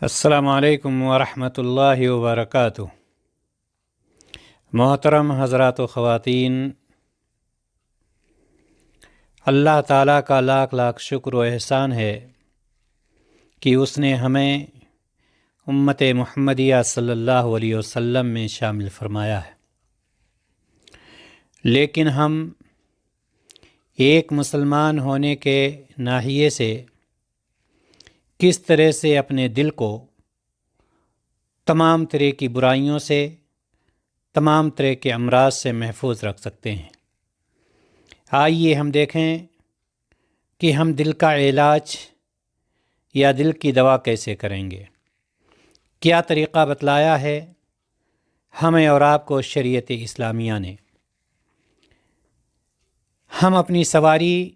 السلام علیکم ورحمۃ اللہ وبرکاتہ۔ محترم حضرات و خواتین، اللہ تعالیٰ کا لاکھ لاکھ شکر و احسان ہے کہ اس نے ہمیں امت محمدیہ صلی اللہ علیہ وسلم میں شامل فرمایا ہے، لیکن ہم ایک مسلمان ہونے کے ناحیے سے کس طرح سے اپنے دل کو تمام طرح کی برائیوں سے، تمام طرح کے امراض سے محفوظ رکھ سکتے ہیں؟ آئیے ہم دیکھیں کہ ہم دل کا علاج یا دل کی دوا کیسے کریں گے۔ کیا طریقہ بتلایا ہے ہمیں اور آپ کو شریعت اسلامیہ نے؟ ہم اپنی سواری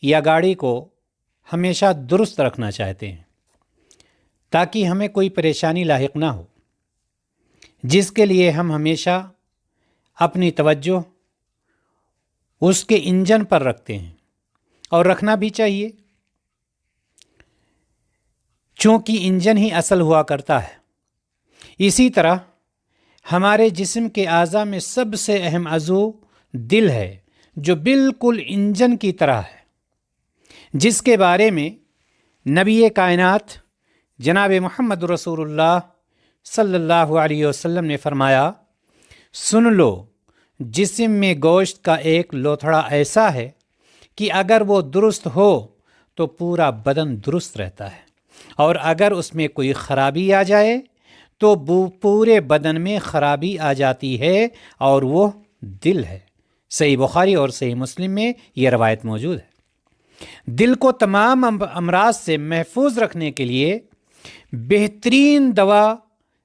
یا گاڑی کو ہمیشہ درست رکھنا چاہتے ہیں تاکہ ہمیں کوئی پریشانی لاحق نہ ہو، جس کے لیے ہم ہمیشہ اپنی توجہ اس کے انجن پر رکھتے ہیں، اور رکھنا بھی چاہیے، چونکہ انجن ہی اصل ہوا کرتا ہے۔ اسی طرح ہمارے جسم کے اعضاء میں سب سے اہم عضو دل ہے، جو بالکل انجن کی طرح ہے، جس کے بارے میں نبی کائنات جناب محمد رسول اللہ صلی اللہ علیہ وسلم نے فرمایا، سن لو، جسم میں گوشت کا ایک لوتھڑا ایسا ہے کہ اگر وہ درست ہو تو پورا بدن درست رہتا ہے، اور اگر اس میں کوئی خرابی آ جائے تو پورے بدن میں خرابی آ جاتی ہے، اور وہ دل ہے۔ صحیح بخاری اور صحیح مسلم میں یہ روایت موجود ہے۔ دل کو تمام امراض سے محفوظ رکھنے کے لیے بہترین دوا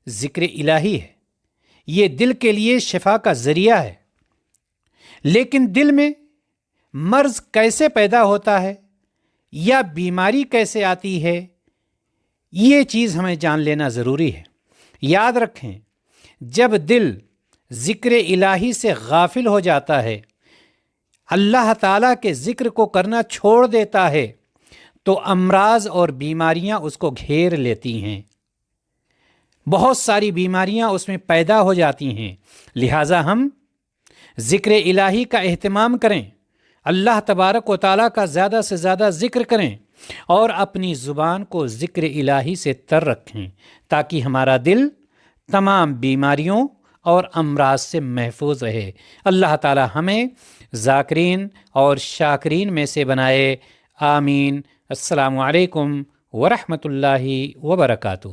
ذکر الہی ہے۔ یہ دل کے لیے شفا کا ذریعہ ہے۔ لیکن دل میں مرض کیسے پیدا ہوتا ہے یا بیماری کیسے آتی ہے، یہ چیز ہمیں جان لینا ضروری ہے۔ یاد رکھیں، جب دل ذکر الہی سے غافل ہو جاتا ہے، اللہ تعالیٰ کے ذکر کو کرنا چھوڑ دیتا ہے، تو امراض اور بیماریاں اس کو گھیر لیتی ہیں، بہت ساری بیماریاں اس میں پیدا ہو جاتی ہیں۔ لہٰذا ہم ذکر الہی کا اہتمام کریں، اللہ تبارک و تعالیٰ کا زیادہ سے زیادہ ذکر کریں، اور اپنی زبان کو ذکر الہی سے تر رکھیں، تاکہ ہمارا دل تمام بیماریوں اور امراض سے محفوظ رہے۔ اللہ تعالیٰ ہمیں ذاکرین اور شاکرین میں سے بنائے، آمین۔ السلام علیکم ورحمۃ اللہ وبرکاتہ۔